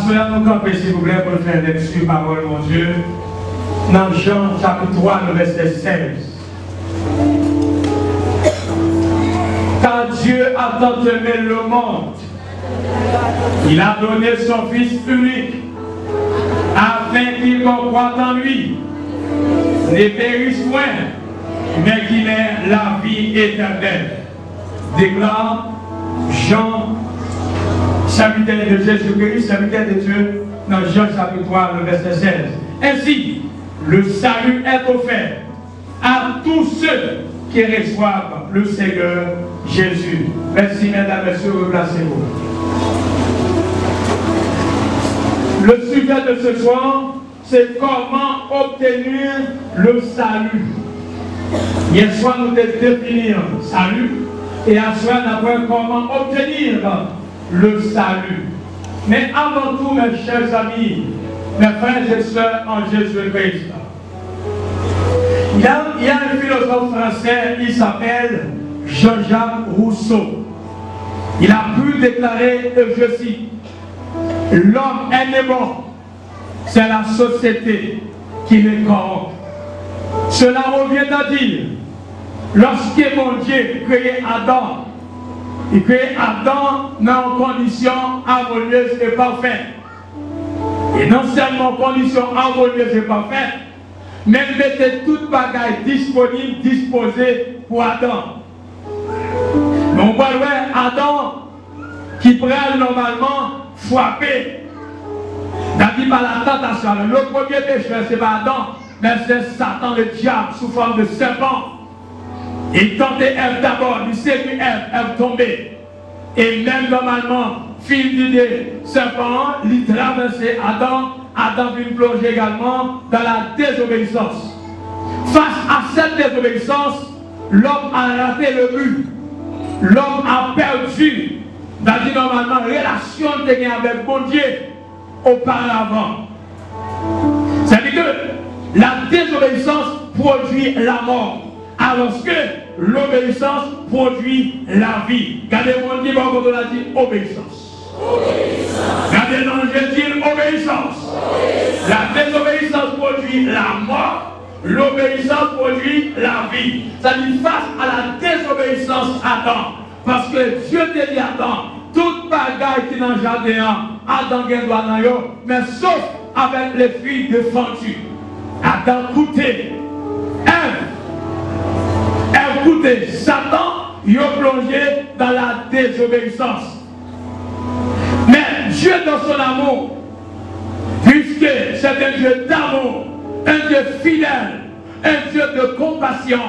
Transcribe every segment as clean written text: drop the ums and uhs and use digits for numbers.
Assoyons nous camper, s'il vous plaît, pour faire lecture, parole, mon Dieu. Dans Jean chapitre 3, le verset 16. Car Dieu a tant aimé le monde, il a donné son Fils unique, afin qu'il croit en lui, ne périsse point, mais qu'il ait la vie éternelle. Déclare Jean, serviteur de Jésus-Christ, serviteur de Dieu, dans Jean chapitre 3, le verset 16. Ainsi, le salut est offert à tous ceux qui reçoivent le Seigneur Jésus. Merci, mesdames et messieurs, replacez-vous. Le sujet de ce soir, c'est comment obtenir le salut. Hier soir, nous devons définir salut, et à soir, nous avons comment obtenir le salut. Mais avant tout, mes chers amis, mes frères et sœurs en Jésus-Christ, il y a un philosophe français, il s'appelle Jean-Jacques Rousseau. Il a pu déclarer, je cite, l'homme est né bon, c'est la société qui les corrompt. Cela revient à dire, lorsque mon Dieu créait Adam, il créait Adam dans une condition harmonieuse et parfaite. Et non seulement condition harmonieuse et parfaite, mais il mettait toute bagaille disponible, disposée pour Adam. Mais on voit Adam qui prend normalement frapper. D'habitude par la tentation. Le premier pécheur, c'est pas Adam, mais c'est Satan, le diable, sous forme de serpent. Il tentait Ève d'abord, il séduit Ève, Ève tombée. Et même normalement, fil d'idée, serpent, il traversait Adam, Adam vient plonger également dans la désobéissance. Face à cette désobéissance, l'homme a raté le but. L'homme a perdu, normalement, relation avec bon Dieu auparavant. C'est-à-dire que la désobéissance produit la mort, alors que l'obéissance produit la vie. Regardez mon Dieu, quand on a dit obéissance. Regardez dans je dis obéissance. La désobéissance produit la mort, l'obéissance produit la vie. C'est-à-dire face à la désobéissance Adam, parce que Dieu te dit Adam, toute bagaille qui est dans le jardin, Adam doit dans yo, mais sauf avec les filles défendues. Adam coûtait, Ève coûtait, Satan, il a plongé dans la désobéissance. Mais Dieu dans son amour, puisque c'est un Dieu d'amour, un Dieu fidèle, un Dieu de compassion,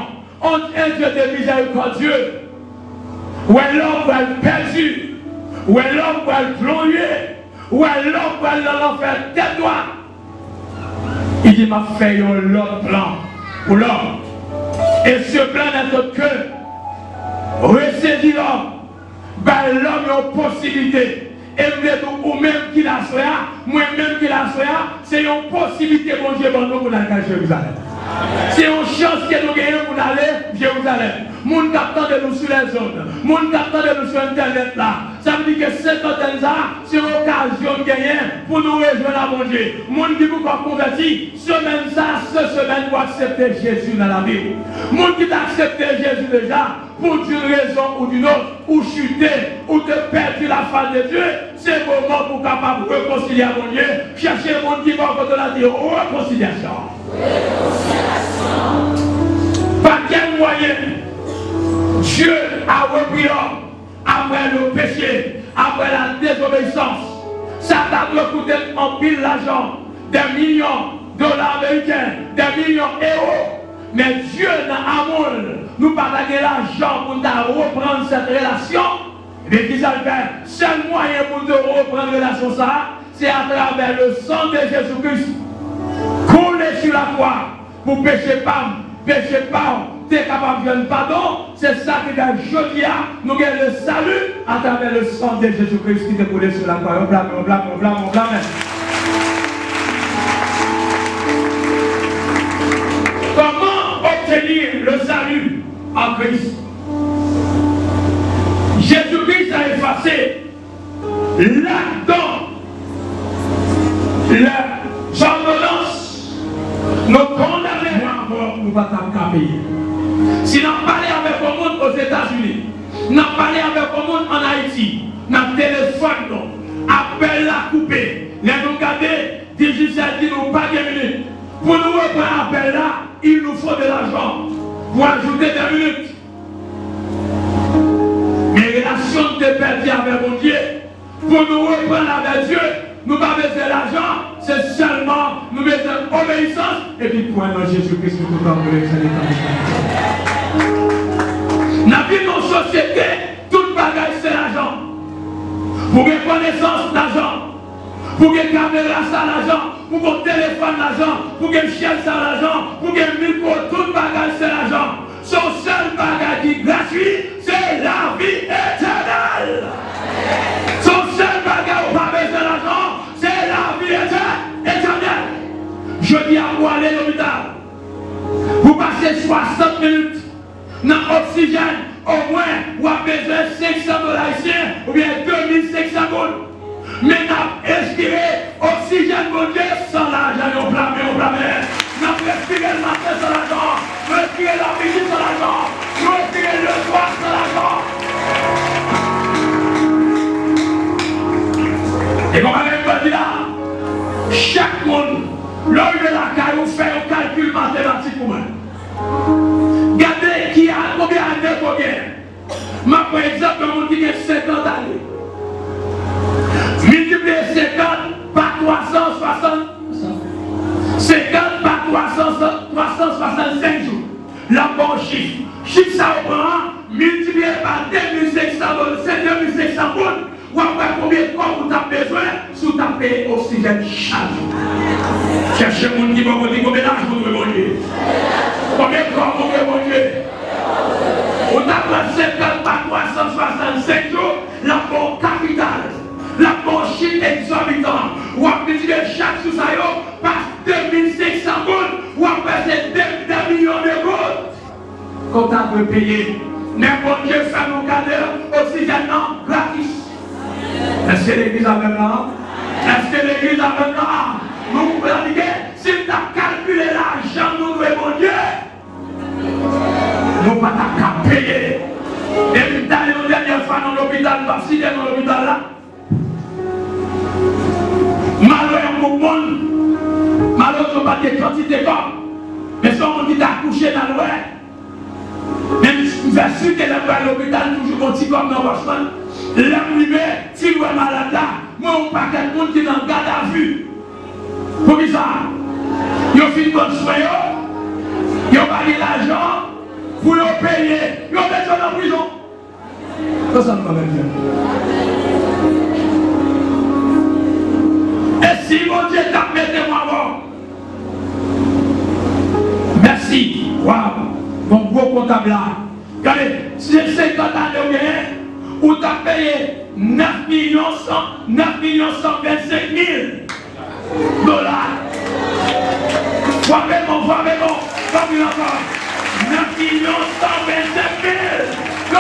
un Dieu de miséricordieux, où l'homme va être perdu, où l'homme va être plongé, où l'homme va être dans l'enfer, tais-toi. Il dit, m'a fait un autre plan pour l'homme. Et ce plan n'est autre que ressaisir l'homme, ben l'homme a une possibilité. Et ou même qu'il a fait, moi-même qu'il a fait, c'est une possibilité, mon Dieu, pour nous pour aller à Jérusalem. C'est une chance que nous gagnons pour aller à Jérusalem. Moun captant de nous sur les zones, moun captant de nous sur Internet là. Ça veut dire que cette antenne c'est une occasion de gagner pour nous rejoindre à mon Dieu. Moun qui vous converti, semaine ça, cette semaine pour accepter Jésus dans la vie. Moun qui t'a accepté Jésus déjà, pour une raison ou d'une autre, ou chuter, ou te perdre la face de Dieu, c'est le moment pour capable de réconcilier à mon Dieu. Chercher le monde qui va quand on a dit réconciliation. Par quel moyen Dieu a repris l'homme après le péché, après la désobéissance. Ça t'a coûté en pile l'argent, des millions de dollars américains, des millions d'euros. Mais Dieu dans l'amour, nous partageons l'argent pour nous reprendre cette relation. Et bien, qui ça le fait? Seul moyen pour nous reprendre la relation, c'est à travers le sang de Jésus-Christ. Coulé sur la croix pour pécher pas, tu es capable de faire pardon. C'est ça qui fait aujourd'hui, nous avons le salut à travers le sang de Jésus-Christ qui est coulé sur la croix. On blâme. Comment obtenir le salut en Christ? Jésus-Christ a effacé l'acte les ordonnances nous condamnent. Moi, nous ne pouvons pas payer. Si nous parlons avec le monde aux États-Unis, nous parlons avec le monde en Haïti, nous téléphone, appel la coupé. Les nous garder, Digicel dit nous pas de minutes. Pour nous reprendre l'appel là, il nous faut de l'argent pour ajouter des minutes. Mais relations de perdu avec mon Dieu, pour nous reprendre avec Dieu, nous n'avons pas besoin d'argent, c'est seulement nous besoin d'obéissance et puis pour un Jésus-Christ tout le temps pour les Nous avons une société, toute bagage c'est l'argent. Pour une connaissance d'argent, pour une caméra c'est l'argent, pour un téléphone l'argent, pour une chaîne c'est l'argent, pour un micro, tout bagage c'est l'argent. Son seul bagage qui est gratuit, c'est la vie éternelle. Son seul bagage où pas besoin d'argent, c'est la vie éternelle. Je dis à vous aller à l'hôpital. Vous passez 60 minutes dans l'oxygène, au moins, vous avez besoin de 500 $ ou bien 2500 $. Mais nous inspiré oxygène, mon Dieu, sans l'argent, on blâme. Nous respiré le matin sans l'argent, nous respiré la midi sans l'argent, nous respiré le soir sans l'argent. Et comme on dit là, chaque monde, l'homme de la caille, on fait un calcul mathématique pour moi. Regardez qui a combien d'années pour gagner. Par exemple, on dit que 50 années. Multiplier 50 par 360. 50 par 365 jours. La bonne chiffre. Chiffre ça au prend, multiplié par 2500 $, c'est 2500 $. Ou après combien de corps vous avez besoin sous taper oxygène chaque jour. Cherchez mon qui va vous dire combien d'argent vous devez manger. Combien de corps vous devez manger. Vous avez 50 par 365 jours, la bonne capitale. La bonne chiffre exorbitant. Ou après multiplier chaque sous ça par 2500 $. Ou après c'est 2 millions de $. Quand on veut payer, n'importe Dieu fait nos cadres oxygène gratis. Est-ce que l'église a même là? Est-ce que l'église a même là? Nous pouvons dire, si tu as calculé l'argent, nous devons mon Dieu, nous ne pouvons pas payer. Et puis, d'aller une dernière fois dans l'hôpital, parce que dans l'hôpital là, malheureusement pour le monde, malheureusement pas de quantité comme, mais si on dit d'accoucher dans l'ouest, même si tu es à l'hôpital, toujours un petit comme dans le washman, l'arrivée, si vous êtes malade là, moi, on pas quelqu'un monde qui est dans le garde à vue. Pour qui ça? Ils ont fait bonne soin, ils ont payé l'argent pour le payer, ils ont mis ça en prison. Ça, ça me va bien. Et si mon Dieu t'a mis moi avant, merci. Waouh, mon gros comptable là. Regardez, si j'ai 50 années, ou tu as payé 9 125 000 $. Vraiment, 9 125 000 $.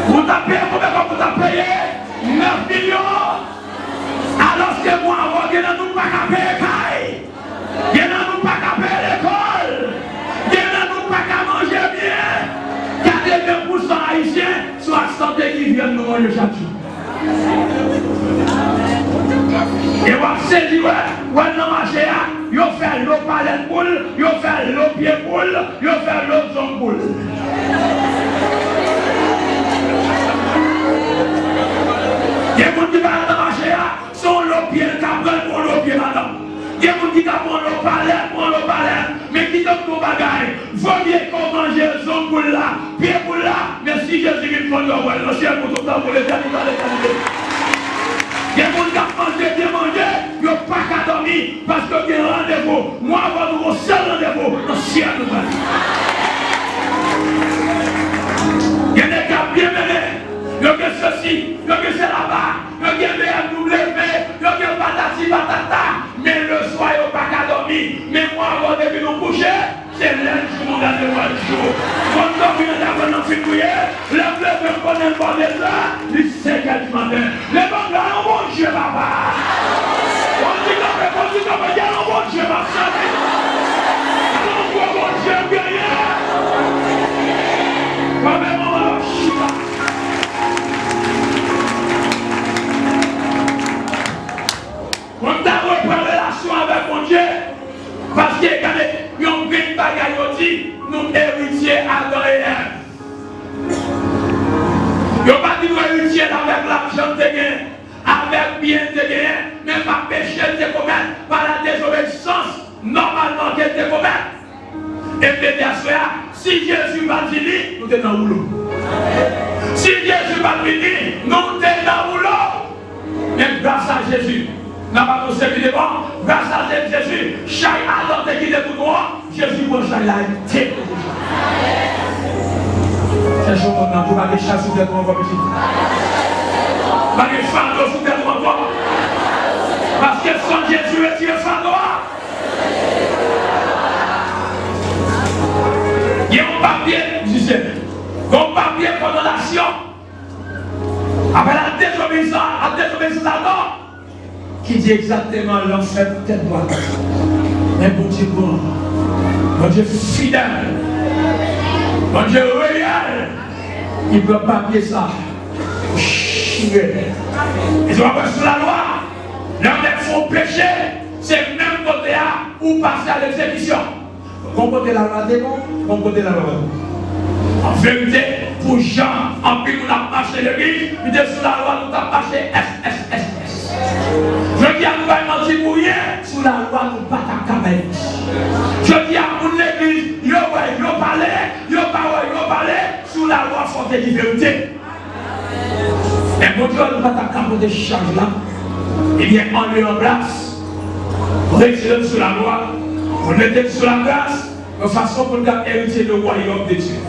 Vous avez payé combien vous avez payé 9 millions. Alors que moi, vous n'avez pas qu'à payer. Vous n'avez pas qu'à payer l'école. Vous n'avez pas qu'à manger bien. 82% haïtiens sont à santé qui viennent nous manger chaque jour. Et vous savez, vous avez marché, vous faites l'eau palette poule, vous faites l'eau pied poule, vous faites l'eau zone poule. Il y a des gens qui vont marcher, sont l'eau pied cabral pour l'eau pied madame. Il y a des gens qui vont l'eau palette pour l'eau palette, mais qui donnent nos bagailles. Vaut mieux qu'on mange zone poule là, pied poule là, mais si Jésus est venu, le ciel pour tout le temps, pour les éternités. Il y a des gens qui mangent bien manger, ils n'ont pas qu'à dormir parce qu'il y a un rendez-vous. Moi, je vais au seul rendez-vous dans le ciel. Il y a des gens bien menés, il y a ceci, il y a c'est là-bas, il y a BMW, il y a patati patata, mais le soir, il n'y a pas qu'à dormir. Mais moi, avant de nous coucher, c'est lundi, mon gars, de jour. comme il a dans le film, le bleu qu'on aime pas les là, il sait qu'elle du matin. Les banglas, oh mon Dieu, papa. On dit comme il y a un bon Dieu, ma soeur. On voit mon Dieu gagner. Moi-même, on va chier. On t'a repris en relation avec mon Dieu. Parce que quand il y a une grande bagaille, dit, nous héritiers Adam et Ève. Il n'y a pas dit nous héritiers avec l'argent de gain, avec bien de gain, mais pas péché de commettre, par la désobéissance, normalement qu'elle te commettre. Et bien sûr, si Jésus va venir, nous sommes dans le rouleau. Si Jésus va venir, nous sommes dans le rouleau. Mais grâce à Jésus, nous n'avons pas servi de bon. Grâce à Jésus, chaque Adam qui est pour toi, Jésus pour chaque la été. C'est chaud maintenant, vous n'avez pas de chasse sous tête de mon petit. Pas de fardeau sous tête de mon toi. Parce que sans Jésus, tu es fardeau. Il y a un papier, je sais, un papier condamnation. Après la désobéissance à Adam, qui dit exactement l'enfer tête droite. Mais bon Dieu bon, bon Dieu fidèle, bon Dieu réel, il ne peut pas papier ça. Ils ont pas sur la loi. L'homme font péché, c'est le même côté là où passer à l'exécution. Bon côté la loi est bon, bon côté la loi est bon. En vérité, pour Jean, en plus nous avons marché l'église, nous sommes sous la loi, nous avons marché S. Je dis à nous pas mentir pour rien, sous la loi nous pas ta caméra. Je dis à nous l'église, yo parlé, sous la loi faut des libertés. Et mon Dieu, nous pas ta caméra de charge là. Eh bien, on lui embrasse, on est sous la loi, on est sous la grâce, de façon pour nous hériter le royaume de Dieu.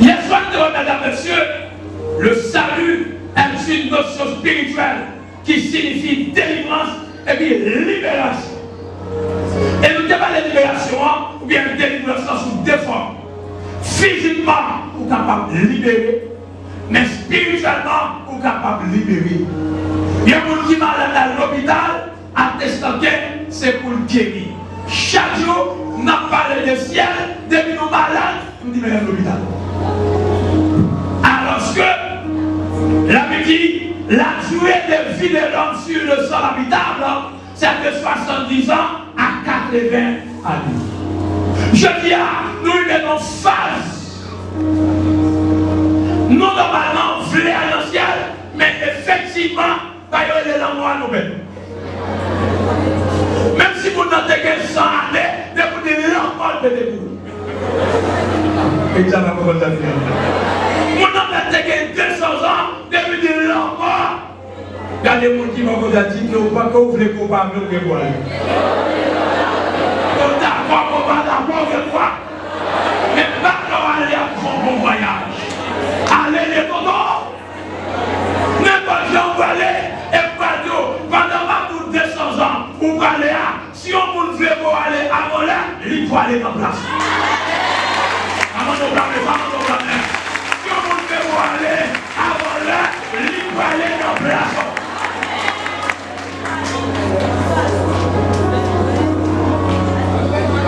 Hier soir, mesdames et messieurs, le salut est une notion spirituelle qui signifie délivrance et puis libération. Et nous ne pas de libération ou bien délivrance sous deux formes. Physiquement, vous êtes capable de libérer, mais spirituellement, vous êtes capable de libérer. Il y a des gens qui sont malades à l'hôpital, attestant que c'est pour le guérir. Chaque jour, nous parlons de ciel, depuis nous malades, nous disons à l'hôpital. Alors que la dit, la durée de vie de l'homme sur le sol habitable, c'est de 70 ans à 80 années. Je dis à nous, nous en phase. Nous, normalement, voulons aller dans le ciel, mais effectivement, il y a des langues à nous-mêmes. Même si vous n'avez que 100 années, vous devez l'envol de debout. Et ça va pas vous dire. Vous n'avez que 200 ans, depuis de l'envol. Regardez les gens qui m'ont dit, nous pas que vous voulez qu'on parle de vous. Vous d'accord qu'on va d'abord de quoi? Mais pas qu'on aller à bon voyage. Allez les tontons. N'importe où vous allez, et pendant 200 ans, vous allez à, si on veut aller avant là, il faut aller en place. Avant de blâmer, si on veut aller avant là, il faut aller en place.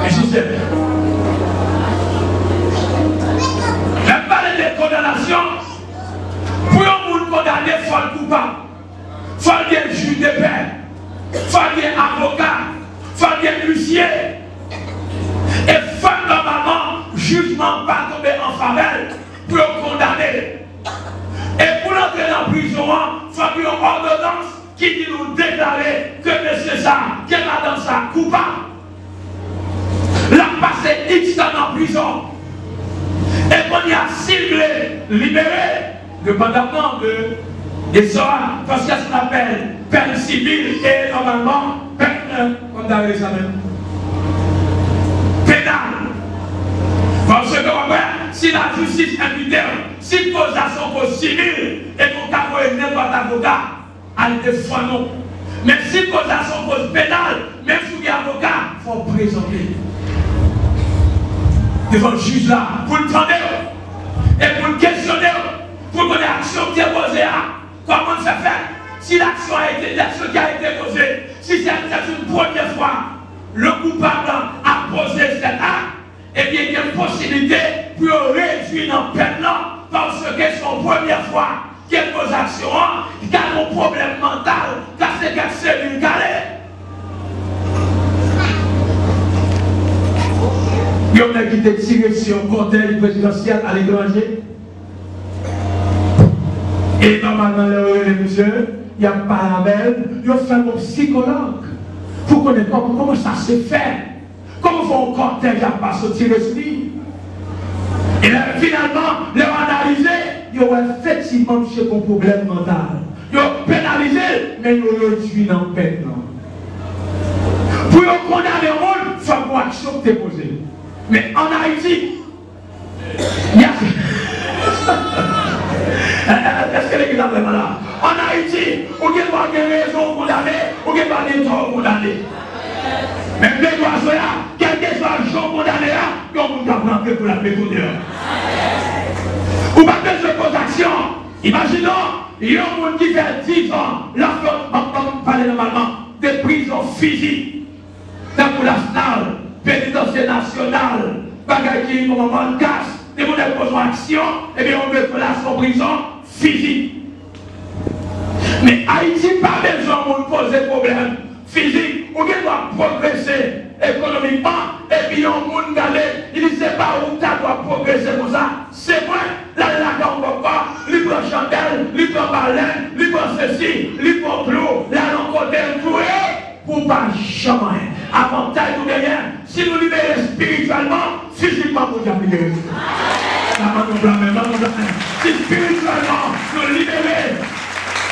Et je sais, même parler de condamnation, pour un monde condamné, il faut le coupable. Il faut un juge de paix, il faut un avocat, il faut un huissier. Et il faut normalement, jugement pas tomber en faveur pour condamner. Et pour entrer en prison, il faut une ordonnance qui dit nous déclarer que monsieur ça, que madame ça, coupable. La passé X temps en prison. Et qu'on y a ciblé, libéré, dépendamment de ça, parce qu'il y a ce qu'on appelle peine civile et normalement peine, comme dans l'examen, pénale. Parce que si la justice invite, si causation cause civile et qu'on a n'importe avocat, elle défend non. Mais si causation cause pénale, même si il y a avocat, il faut présenter. devant le juge là, pour le tendre et pour le questionner, pour qu'on ait action qui est posée. Comment ça fait? Si l'action qui a été posée, si c'est une première fois, le coupable a posé cet acte, eh bien il y a une possibilité pour réduire en peine parce que c'est son première fois qu'elle pose action, qu'il a un problème mental, car c'est qu'elle s'est une galère. Il y en a qui étaient tirés sur un cortège présidentiel à l'étranger. Et normalement, les messieurs, il y a pas la belle, il y a fait un psychologue pour connaître comment ça se fait. Comment un cortège a pas sorti le lui. Et là, finalement, ils ont analysé, ils ont effectivement un problème mental. Ils ont pénalisé, mais ils ont réduit dans le peine. Pour condamner le monde, il faut une action qui est posée. Mais en Haïti, il y a. Est-ce que les gens sont là? En Haïti, on ne peut pas avoir raison condamner, on ne peut pas avoir tort condamner. Mais les oiseaux là, quel que soit le jour condamné là, on peut prendre pour la méthode. Ou pas besoin de poser action. Imaginons, il y a un monde qui fait 10 ans, là, on parle normalement de prison physique. Dans la SNAL, pénitentiaire nationale, bagaille qui au moment de casse, et vous avez besoin d'action, et bien on met place en prison physique. Mais Haïti pas besoin de poser problème physique, ou bien doit progresser économiquement, et puis on monde d'aller, il ne sait pas où tu dois progresser comme ça. C'est moi, là, on va pas, il prend chandelle, il prend baleine, il prend ceci, il prend clou, là, on côté tout pour pas jamais. Avantage ou rien, si nous libérons spirituellement, physiquement, nous avons libéré. Si spirituellement, nous libérons,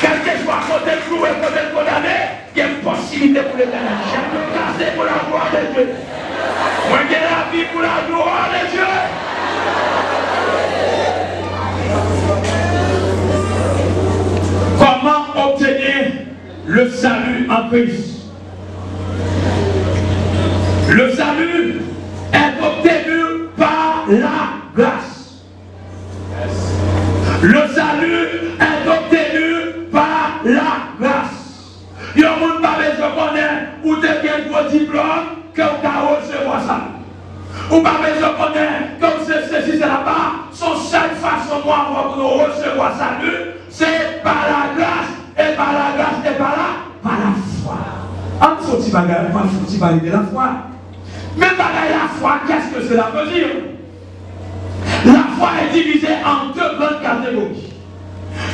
quel que soit côté clou et côté condamné, il y a une possibilité pour l'éternel. Jamais casser pour la gloire de Dieu. Moi, j'ai la vie pour la gloire de Dieu. Comment obtenir le salut en Christ? Le salut est obtenu par la grâce. Le salut est obtenu par la grâce. Il y a un monde qui connaît ou de bien gros diplôme que vous avez recevoir ça. Ou pas besoin de connaître comme c'est ceci, c'est là-bas. Son seule façon pour nous recevoir salut, c'est par la grâce, et par la grâce, et par la foi. En dessous, tu vas valider la foi. Mais pareil, la foi, qu'est-ce que cela veut dire? La foi est divisée en deux grandes catégories.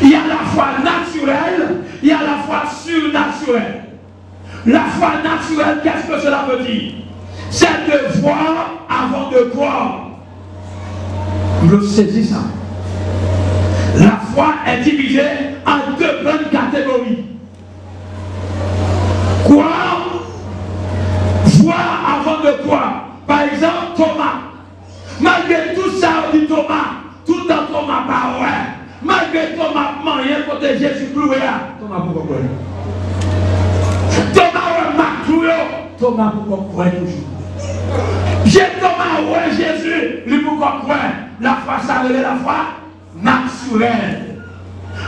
Il y a la foi naturelle, il y a la foi surnaturelle. La foi naturelle, qu'est-ce que cela veut dire? C'est de voir avant de croire. Je saisis ça. La foi est divisée en deux grandes catégories. Croire, voir avant de croire. Par exemple, Thomas. Malgré tout ça, on dit Thomas. Tout le temps, Thomas pas ouais. Malgré Thomas, rien côté Jésus cloué. Thomas, pourquoi croire? Thomas, ouais, Marc cloué. Thomas, pourquoi croire toujours? J'ai Thomas, ouais, Jésus. Lui, pourquoi croire? La foi, ça relève la foi naturelle.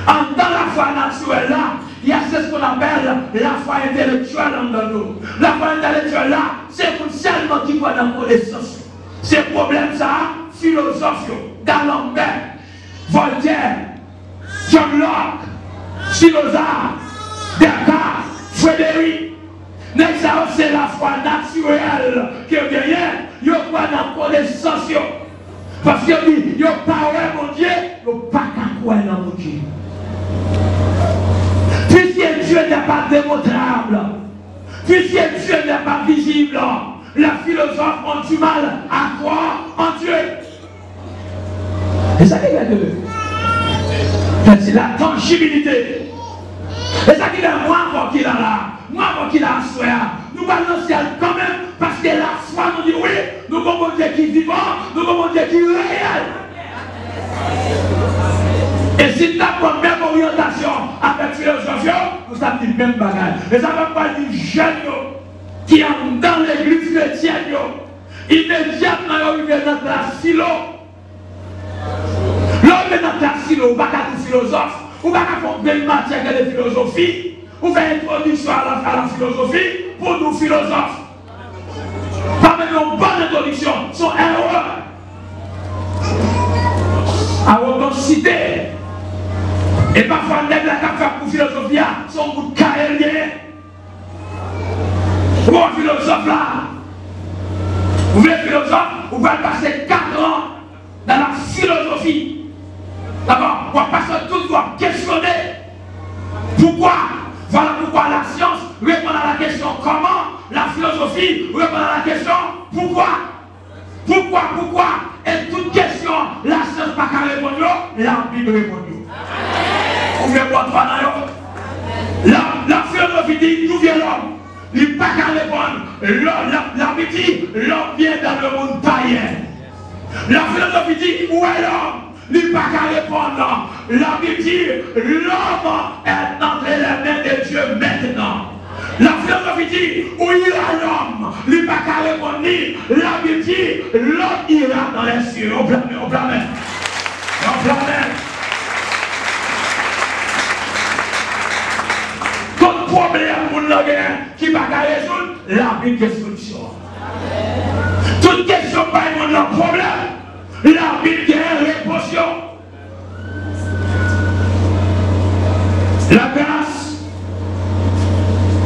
En dans la foi naturelle, là, il y a ce qu'on appelle la foi intellectuelle en nous. La foi intellectuelle là, c'est pour seulement qui voit dans la connaissance. Ces problèmes ça, philosophes, D'Alembert, Voltaire, John Locke, Spinoza, Descartes, Frédéric. Mais ça c'est la foi naturelle qui est derrière. Il y a pas dans la connaissance. Parce qu'il dit, il n'y a pas mon Dieu, il n'y a pas qu'à croire dans mon Dieu. Puisque Dieu n'est pas démontrable, puisque Dieu n'est pas visible, les philosophes ont du mal à croire en Dieu. Et ça qui est c'est la tangibilité. Et ça qui est moi avant qu'il a là, moi avant qu'il a assuré. Nous allons au ciel quand même, parce que la foi nous dit oui, nous avons un Dieu qui est vivant, nous avons un Dieu qui est réel. Et si tu as la même orientation avec philosophie, vous avez le même bagage. Et ça ne va pas dire jeunes qui sont dans l'église chrétienne, Immédiatement, il est dans la silo. L'homme est dans la silo, ou pas qu'à tout philosophe, ou pas qu'à faire belle matière de philosophie, ou faire introduction à la philosophie pour nous philosophes. Pas même une bonne introduction, son erreur. À authenticité. Et parfois, on a la faire pour philosophie, son bout de carrière. Bon philosophe là. Vous voulez philosophe, vous pouvez passer 4 ans dans la philosophie. D'abord, vous passez tout, vous questionner. Pourquoi? Voilà pourquoi la science répond à la question comment, la philosophie répond à la question pourquoi. Pourquoi? Et toute question, la science n'a pas répondre, la Bible répond. Vous voulez voir trois dans la philosophie dit d'où vient l'homme. Il n'a pas qu'à répondre. La Bible dit l'homme vient dans le monde païen. La philosophie dit où est l'homme? Il n'a pas qu'à répondre. La Bible dit l'homme est entre les mains de Dieu maintenant. La philosophie dit où ira l'homme? Il n'a pas qu'à répondre. La Bible dit l'homme ira dans les cieux. Au planète. Tout problème qui ne va pas résoudre, la Bible est solution. Toute question pas un problème, la Bible est réponse. La grâce,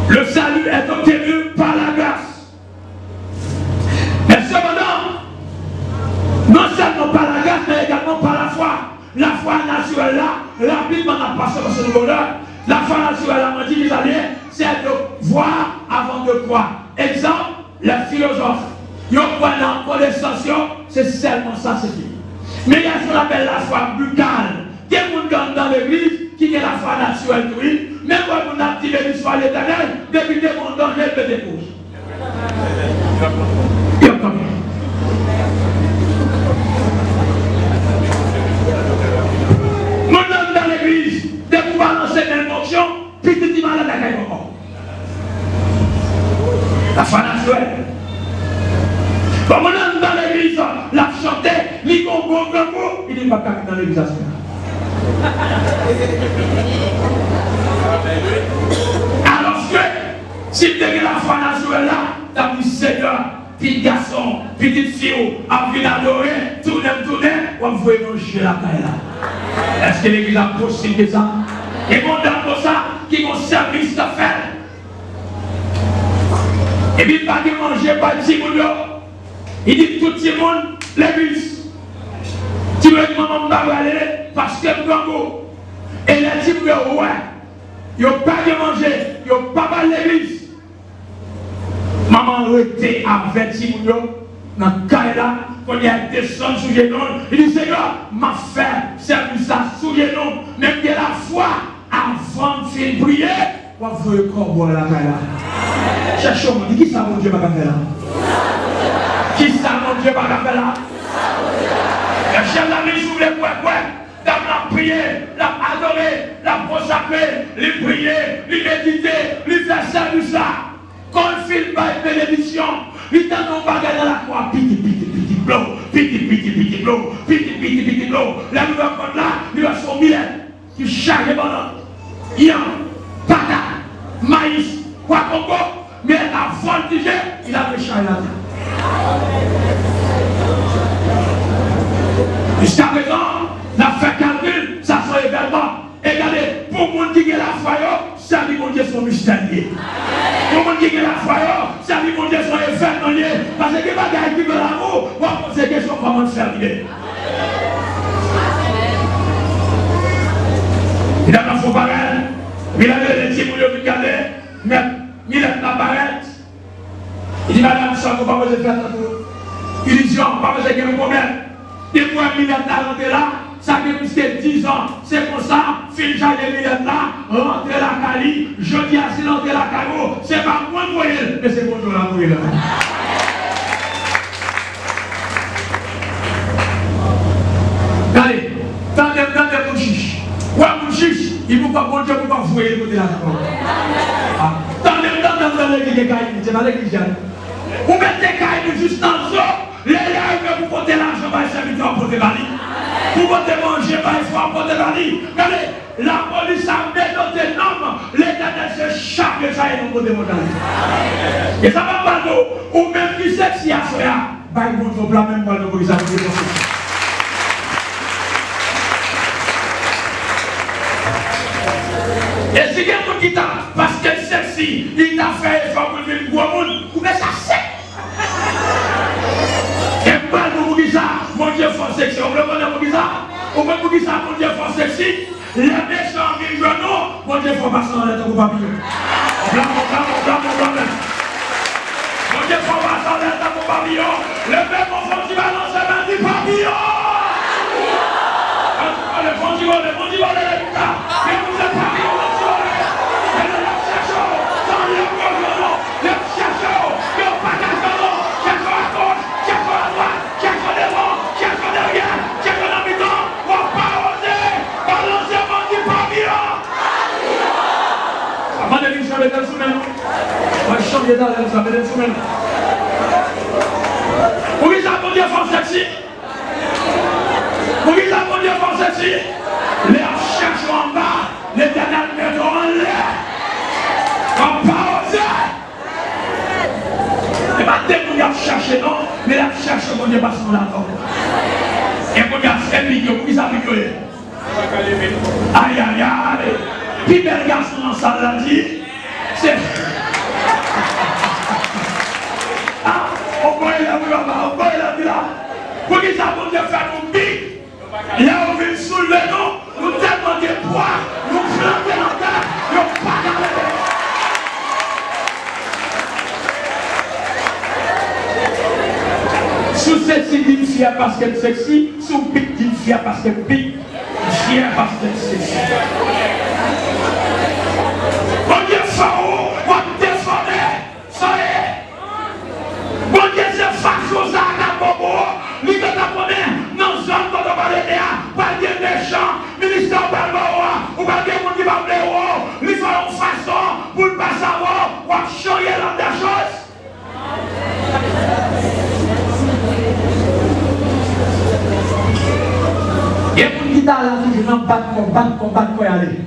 le salut est obtenu par la grâce. Mais cependant, non seulement par la grâce, mais également par la foi. La foi naturelle là, la Bible n'en a pas sur ce niveau-là. La foi naturelle, on dit les alliés, c'est de voir avant de croire. Exemple, les philosophes. Ils ont une connaissance, c'est seulement ça, c'est fini. Mais il y a ce qu'on appelle la foi buccale. Qui est dans l'église qui est la foi naturelle, oui. Même quand on a dit l'histoire de l'éternel, depuis que mon danger peut déposer. Il y a combien? Mon homme dans l'église, de pouvoir lancer une fonction, puis tu dis malade à quelqu'un. La foi naturelle. Quand mon homme dans l'église, l'a chanté, il dit pas qu'à dans l'église. Alors que, si tu as la foi naturelle là, tu as dit Seigneur, petit garçon, petite fille, a vu adorer, tourner, on va manger la caille là. Est-ce que l'église a possible ça? Et mon dame pour ça, qui ont service à faire. Et puis pas de manger, pas de petit. Il dit tout le monde, l'église. Tu veux que maman va aller parce que Mgango. Et les petits ouais. Ils n'ont pas de manger, ils n'ont pas mal l'église. Maman était avec Timounio dans le cas là, quand il y a descendu sous les noms. Il dit Seigneur, m'a fait service ça sous les noms. Même que la foi, avant de finir prier, on va voir le corps là. Cherchons, on dit qui ça mon Dieu va faire là? Qui ça mon Dieu va faire là? Le chef d'ami s'ouvre les poings, dans la prière, la adorer, la consacrer, les prier, les méditer, les faire service là. Quand il filme une bénédiction, il t'a non bagage dans la croix, piti blow, piti blow. La nouvelle compte là, il va son millet, qui charge les bananes, yan, patate, maïs, quoi congo, mais avant de diger, il a fait charger la terre. Jusqu'à présent, la fait calcul, ça soit événement. Et regardez, pour le monde qui a la foi, ça dit mon Dieu son mystérieux. Pour le monde qui a la foi, ça dit mon Dieu son événement. Parce que les bagages qui veulent l'amour, on va poser des questions comment faire lier. Il a pas faux pareil. Il a des petits bouillons qui regardent, mais il a pas pareil. Il dit madame, ça ne va pas vous faire tout. Illusion, pas vous faire un problème. Des fois, il a rentré là. Ça fait plus que 10 ans, c'est pour ça, fil Jacques de Millette là, rentrer la Cali, je dis à si rentrer la Cali, c'est pas moi de moyen, mais c'est pour nous la moyen. Allez, tendez mon chiche. Ouais, mon chiche, il ne faut pas bon Dieu pour pas fouiller le côté là. Tendez l'église de Caïn, c'est dans l'église. Vous mettez caille juste dans le zoo. Les gars, vous portez l'argent, vous serviteur pour porter Bali. Vous portez manger, il faut porter Bali. Regardez, la police a mis des noms. L'Éternel se charge de ça et nous porter mon Et ça va pas nous. Ou même qui sait si y a ça. Bah, il vous la même moi, nous, vous avez dit. Et si quelqu'un qui t'a, parce qu'elle est sexy, il t'a fait effort pour venir gros monde, vous mettez ça sec. Et pas nous vous dites ça, mon Dieu fort sexy, on veut connaître vous dites ça. On veut vous dire ça, mon Dieu fort sexy. Les méchants viennent genoux, mon Dieu fort passer dans les temps papillon. On blanc. Mon Dieu fort passer dans les temps papillon. Le père mon fond qui balance la main du papillon. Le fond qui vole, les putain. Mais vous êtes papillon. Vous les abonnez pour sexy. Vous les abonnez pour sexy. Les cherchent en bas, l'Éternel met en l'air. On pas osé. Et pas dès que vous cherchez, non, mais la cherche qu'on n'est pas sur la tombe. Et vous avez fait milieu, vous avez fait. Aïe. Puis bel garçon dans sa l'a dit. C'est. Ah, on voit la vie là. Pour qu'ils abonnent de faire nos pics. Là, on veut soulever nous tellement de poids, nous planter dans la terre, nous pas dans la terre. Sous sexy d'une fière parce qu'elle est sexy, sous pic d'une fière parce qu'elle pique, fière parce qu'elle est sexy. Bon Dieu, Pharaon, on défendait, ça y est. Bon Dieu, c'est facho, ça a bobo, lui que t'as connu, non, zone, quand on parle de pas de méchant, ministère par le ou pas de monde qui va me lui faire une façon pour ne pas savoir, ou changer l'homme des choses. Et pour une guitare là, je n'en pas de aller.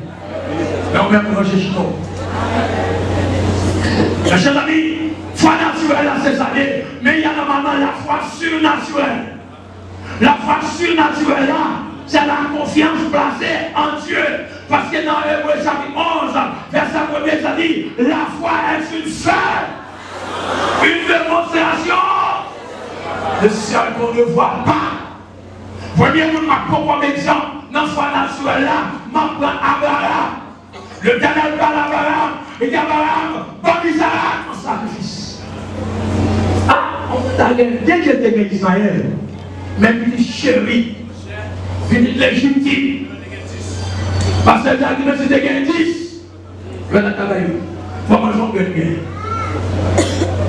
Mais on va me manger chito. Mes chers amis, foi naturelle à ces années, mais il y a normalement la foi surnaturelle. La foi surnaturelle là, c'est la confiance placée en Dieu. Parce que dans Hébreux chapitre 11, verset 1er, ça dit, la foi est une seule, une démonstration de ce qu'on ne voit pas. Premier monde m'a propre exemple dans la foi naturelle là, m'a pris Abraham. Le Éternel parle à Abraham, et dit Abraham, bon Isaac, en sacrifice. Ah, on t'a dit, dès que tu es Ismaël, même il dit chéri, il dit légitime. Parce que tu as dit, mais c'était gagné 10. Je vais la travailler. Faut que j'en gagne bien.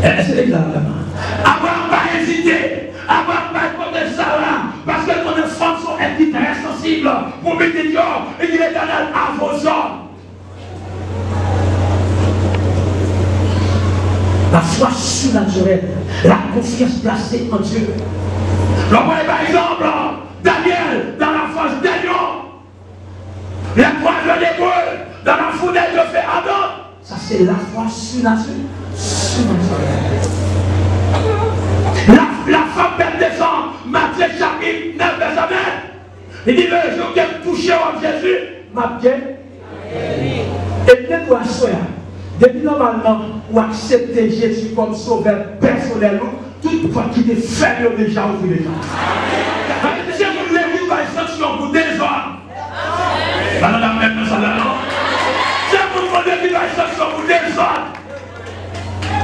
C'est exactement. Abraham va hésiter. Abraham va porter ça là. Parce que ton enfant sont très sensibles pour mettre Dieu et qu'il est éternel à vos hommes. La foi surnaturelle, la confiance placée en Dieu. Par exemple, Daniel dans la fosse d'Elion, les trois d'Hébreux dans la fournaise de feu ardent. Ça c'est la foi surnaturelle. La femme perd des sangs, Matthieu chapitre 9 verset 20. Il dit le jour qu'elle touchait en Jésus, m'a bien. Et peut-être vous assoyez. Depuis normalement, vous acceptez Jésus comme sauveur personnel, toute fois qu'il est faible déjà au les gens. Si vous voulez vivre une sanction pour des hommes, madame même ça là, non? Si vous voulez vivre une sanction pour des hommes,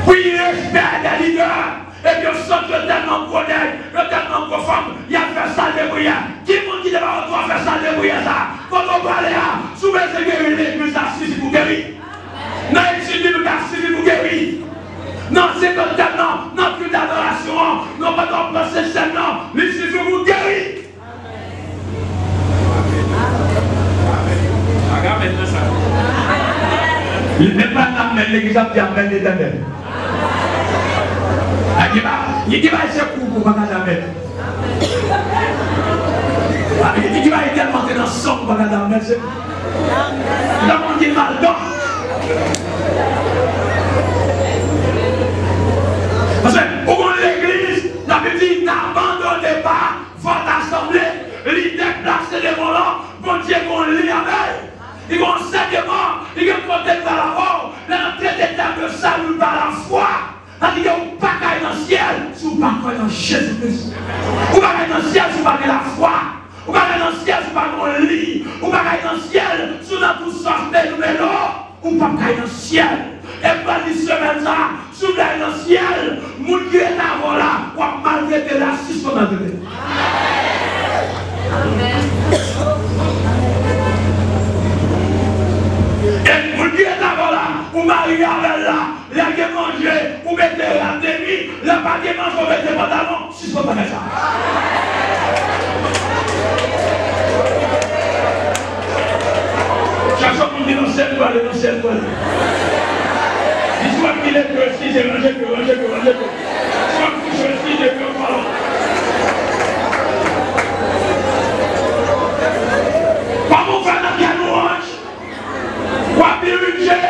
puis il respecte les leaders, et puis on sent que tellement connaît, tellement conforme, il a fait ça de brouillard. Qui vous dit de pas faire ça de brouillard ça? Quand on parle là, souvent c'est guérir l'église assise pour guérir. Non, il suffit de suivre pour guérir. Non, c'est comme ça, non, plus d'adoration, non, pas d'en penser seul, non, il suffit pour guérir. Il n'est pas l'âme, l'église a dit Amen l'éternel. Il dit, c'est court pour pas regarder. Il dit, il est tellement dans le sang pour pas regarder. Le monde est mal dedans. Parce que pour l'église, la petite n'abandonnez pas votre assemblée, l'idée placée devant là, bon Dieu qu'on lit avec. Ils vont enseignement, ils vont porter par la mort, l'entrée des termes de salut par la foi. C'est-à-dire que vous ne pouvez pas aller dans le ciel si vous ne pouvez pas croire dans Jésus-Christ. Vous ne pouvez pas aller dans le ciel si vous ne pouvez pas la foi. Vous ne pouvez pas aller dans le ciel si vous ne pouvez pas le lit. Vous ne pouvez pas aller dans le ciel si vous n'avez tout sorti de vélo. Vous ne pouvez pas aller dans le ciel. Et pas dit semaine là, si vous allez dans le ciel, vous qui êtes avant là, vous malgré la 6 pendant de Amen. Et vous qui êtes avant là, vous mariez avec là, il y a qui manger, vous mettez la demi, la pas qui mange, vous mettez pantalon, 6 pendant ça. Chaque fois qu'on dit dans cette voie, dans cette voie. Soit qu'il est que si j'ai mangé que. Soit que je suis de que voilà. Comment faire dans quel louange? Ou à budget,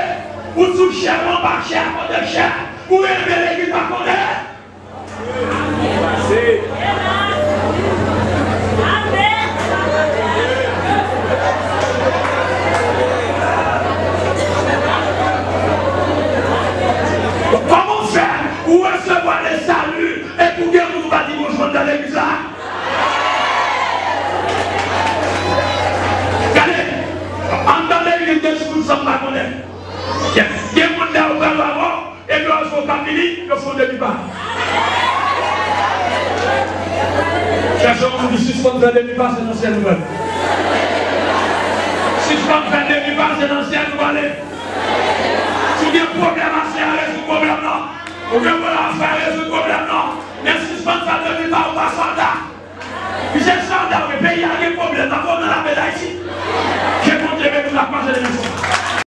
ou sous cher, ou pas cher, ou de cher, ou aimer l'église à connaître. Comment faire pour recevoir les saluts et pour que nous bâtiments joindre dans l'église là? Regardez, en dans l'église de ce que nous sommes pas connaître. Il y a des gens qui ont avant et puis ils sont camini, ils font des débats. Cherchons nous dit suspendre faire des débats, c'est l'ancienne nouvelle. Suspendre faire des débats, c'est l'ancienne nouvelle. Si vous avez un problème à faire, résoudre le problème là. Vous avez un problème à faire, résoudre le problème là. Mais suspendre faire des débats, ou pas soldat. Puis c'est soldat, le pays a des problèmes, on a la médaille.